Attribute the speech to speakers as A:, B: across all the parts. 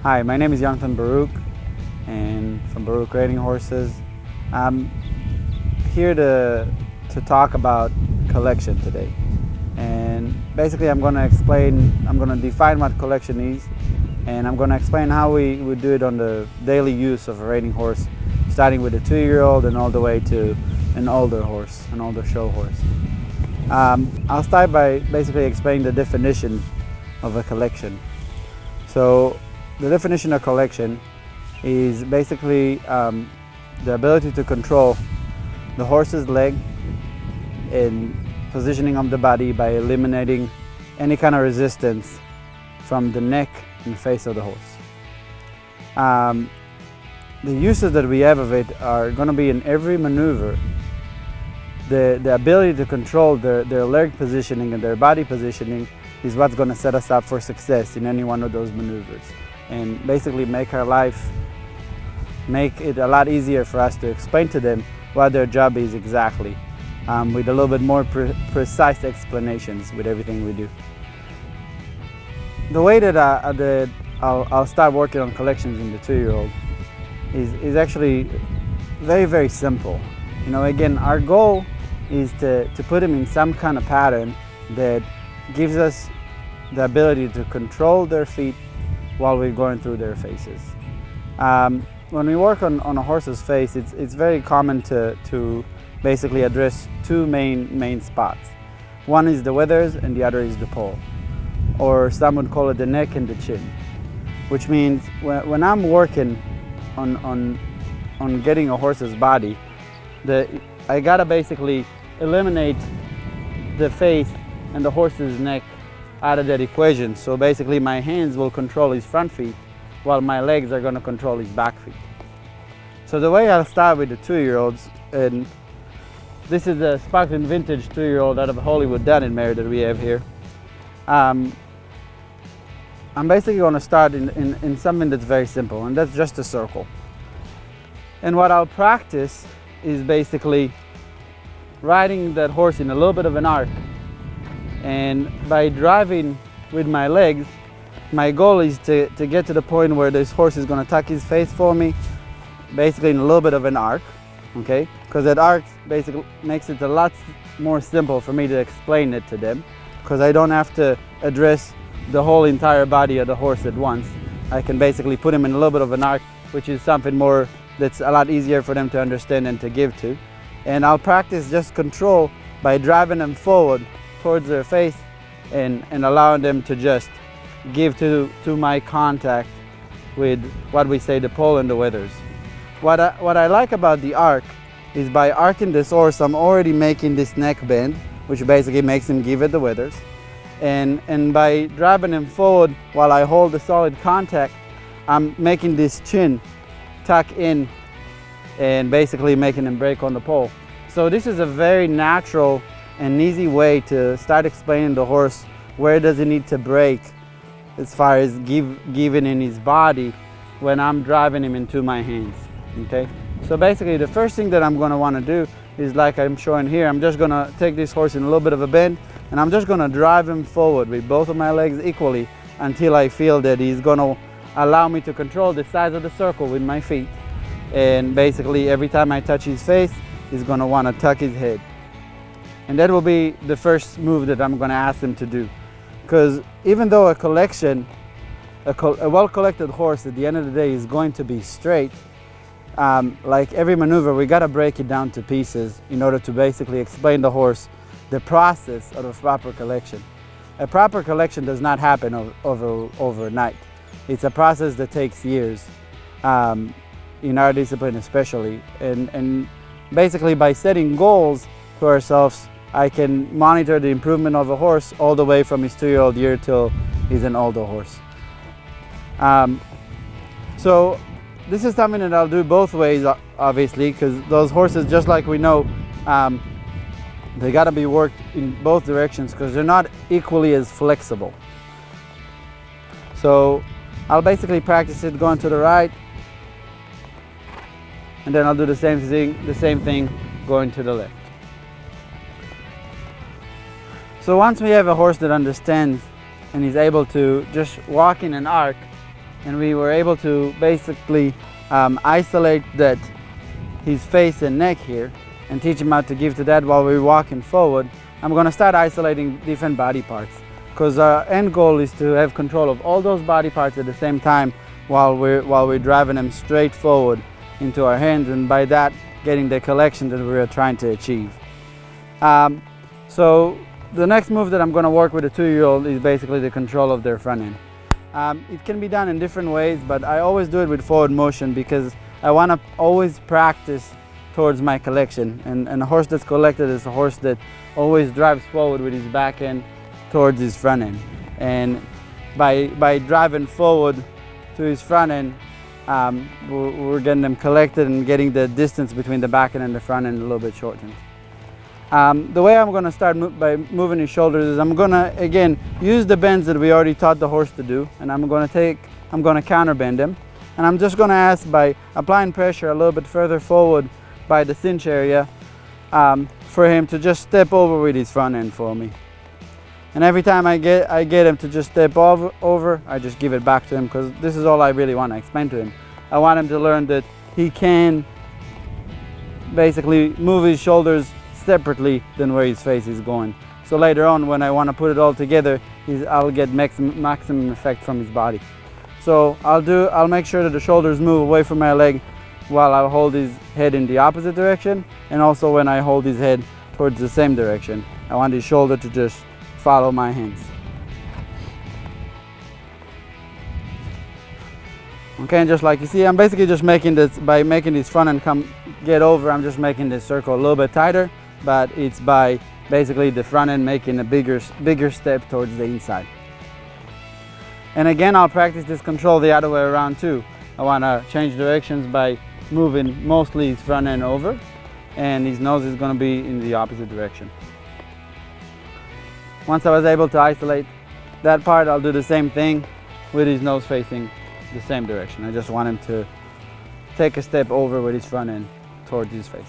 A: Hi, my name is Yonathan Baruch, and from Baruch Riding Horses. I'm here to talk about collection today. And basically I'm going to define what collection is, and I'm going to explain how we would do it on the daily use of a riding horse, starting with a 2-year-old and all the way to an older horse, an older show horse. I'll start by basically explaining the definition of a collection. So the definition of collection is basically the ability to control the horse's leg and positioning of the body by eliminating any kind of resistance from the neck and face of the horse. The uses that we have of it are going to be in every maneuver. The ability to control their leg positioning and their body positioning is what's going to set us up for success in any one of those maneuvers, and basically make it a lot easier for us to explain to them what their job is exactly, with a little bit more precise explanations with everything we do. The way that I'll start working on collections in the 2-year-old is actually very, very simple. You know, again, our goal is to put them in some kind of pattern that gives us the ability to control their feet while we're going through their faces. When we work on a horse's face, it's very common to basically address two main spots. One is the withers and the other is the poll, or some would call it the neck and the chin, which means when I'm working on getting a horse's body, I gotta basically eliminate the face and the horse's neck out of that equation. So basically my hands will control his front feet while my legs are going to control his back feet. So the way I'll start with the 2-year-olds, and this is a sparkling vintage 2-year-old out of Hollywood Dun mare that we have here. I'm basically going to start in something that's very simple, and that's just a circle. And what I'll practice is basically riding that horse in a little bit of an arc, and by driving with my legs, my goal is to get to the point where this horse is going to tuck his face for me, basically in a little bit of an arc, okay? Because that arc basically makes it a lot more simple for me to explain it to them, because I don't have to address the whole entire body of the horse at once. I can basically put him in a little bit of an arc, which is something more that's a lot easier for them to understand and to give to. And I'll practice just control by driving them forward towards their face and allowing them to just give to my contact with what we say the pole and the withers. What I like about the arc is by arcing this horse, I'm already making this neck bend, which basically makes him give it the withers. And by driving him forward while I hold the solid contact, I'm making this chin tuck in and basically making him break on the pole. So this is a very natural and easy way to start explaining the horse where does he need to break as far as giving in his body when I'm driving him into my hands, okay? So basically the first thing that I'm going to want to do is, like I'm showing here, I'm just going to take this horse in a little bit of a bend, and I'm just going to drive him forward with both of my legs equally until I feel that he's going to allow me to control the size of the circle with my feet. And basically every time I touch his face, he's going to want to tuck his head. And that will be the first move that I'm going to ask him to do. Because even though a well-collected horse at the end of the day is going to be straight, like every maneuver, we got to break it down to pieces in order to basically explain the horse the process of a proper collection. A proper collection does not happen overnight. It's a process that takes years, in our discipline especially. And basically by setting goals to ourselves, I can monitor the improvement of a horse all the way from his 2-year-old year till he's an older horse. So this is something that I'll do both ways, obviously, because those horses, just like we know, they got to be worked in both directions because they're not equally as flexible. So I'll basically practice it going to the right, and then I'll do the same thing going to the left. So once we have a horse that understands and is able to just walk in an arc, and we were able to basically isolate that his face and neck here and teach him how to give to that while we're walking forward, I'm going to start isolating different body parts, because our end goal is to have control of all those body parts at the same time while we're driving them straight forward into our hands, and by that getting the collection that we're trying to achieve. So the next move that I'm going to work with a 2-year-old is basically the control of their front end. It can be done in different ways, but I always do it with forward motion because I want to always practice towards my collection, and a horse that's collected is a horse that always drives forward with his back end towards his front end, and by driving forward to his front end, we're getting them collected and getting the distance between the back end and the front end a little bit shortened. The way I'm going to start by moving his shoulders is I'm going to again use the bends that we already taught the horse to do, and I'm going to counter bend them, and I'm just going to ask, by applying pressure a little bit further forward by the cinch area, for him to just step over with his front end for me. And every time I get him to just step over, I just give it back to him, because this is all I really want to explain to him. I want him to learn that he can basically move his shoulders separately than where his face is going. So later on, when I want to put it all together, I'll get maximum effect from his body. So I'll make sure that the shoulders move away from my leg while I hold his head in the opposite direction, and also when I hold his head towards the same direction, I want his shoulder to just follow my hands. Okay, and just like you see, I'm basically just making this, by making this front end get over, I'm just making this circle a little bit tighter, but it's by basically the front end making a bigger step towards the inside. And again, I'll practice this control the other way around too. I want to change directions by moving mostly his front end over, and his nose is going to be in the opposite direction. Once I was able to isolate that part, I'll do the same thing with his nose facing the same direction. I just want him to take a step over with his front end towards his face.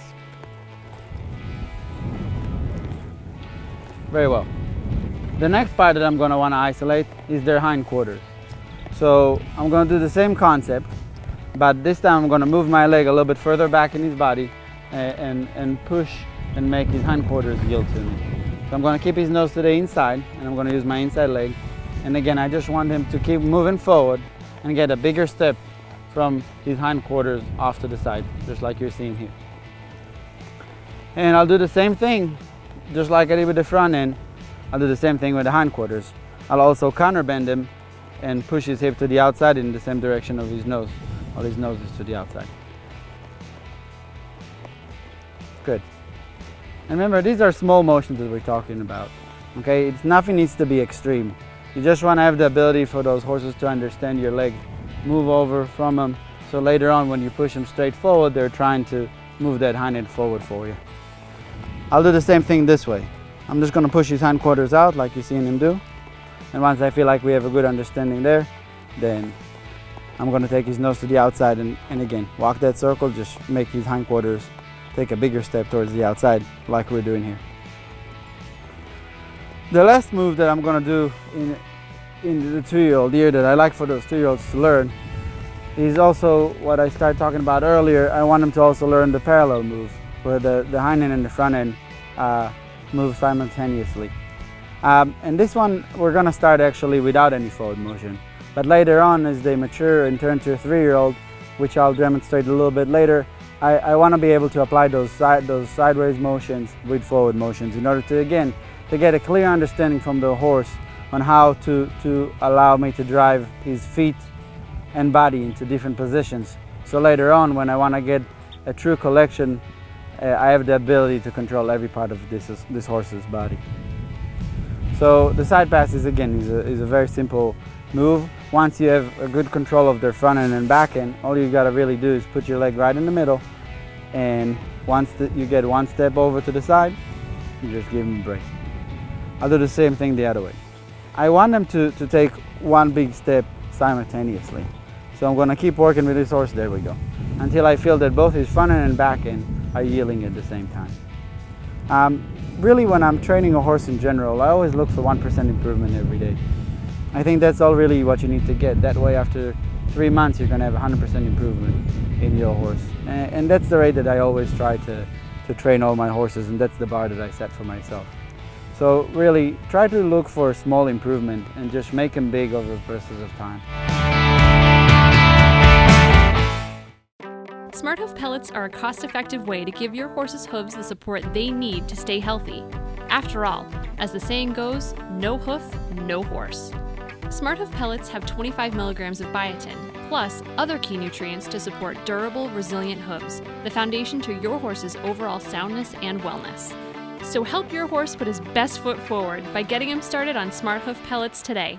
A: Very well. The next part that I'm going to want to isolate is their hindquarters. So I'm going to do the same concept, but this time I'm going to move my leg a little bit further back in his body and push and make his hindquarters yield to me. So I'm going to keep his nose to the inside, and I'm going to use my inside leg. And again, I just want him to keep moving forward and get a bigger step from his hindquarters off to the side, just like you're seeing here. And I'll do the same thing, just like I did with the front end. I'll do the same thing with the hindquarters. I'll also counter bend him and push his hip to the outside in the same direction of his nose, while his nose is to the outside. Good. And remember, these are small motions that we're talking about. Okay, nothing needs to be extreme. You just want to have the ability for those horses to understand your leg, move over from them, so later on when you push them straight forward, they're trying to move that hind end forward for you. I'll do the same thing this way. I'm just going to push his hindquarters out like you're seeing him do. And once I feel like we have a good understanding there, then I'm going to take his nose to the outside and again, walk that circle, just make his hindquarters take a bigger step towards the outside like we're doing here. The last move that I'm going to do in the 2-year-old year that I like for those 2-year-olds to learn is also what I started talking about earlier. I want them to also learn the parallel move, where the hind end and the front end move simultaneously. And this one we're going to start actually without any forward motion. But later on, as they mature and turn to a 3-year-old, which I'll demonstrate a little bit later, I want to be able to apply those sideways motions with forward motions in order to, again, to get a clear understanding from the horse on how to allow me to drive his feet and body into different positions. So later on, when I want to get a true collection, I have the ability to control every part of this horse's body. So the side pass is a very simple move. Once you have a good control of their front end and back end, all you got to really do is put your leg right in the middle, and once you get one step over to the side, you just give them a break. I'll do the same thing the other way. I want them to take one big step simultaneously. So I'm going to keep working with this horse, there we go, until I feel that both his front end and back end are yielding at the same time. Really, when I'm training a horse in general, I always look for 1% improvement every day. I think that's all really what you need to get. That way, after 3 months you're going to have 100% improvement in your horse. And that's the rate that I always try to train all my horses, and that's the bar that I set for myself. So really try to look for small improvement and just make them big over the process of time.
B: Smart Hoof pellets are a cost-effective way to give your horse's hooves the support they need to stay healthy. After all, as the saying goes, no hoof, no horse. Smart Hoof pellets have 25 milligrams of biotin, plus other key nutrients to support durable, resilient hooves, the foundation to your horse's overall soundness and wellness. So help your horse put his best foot forward by getting him started on Smart Hoof pellets today.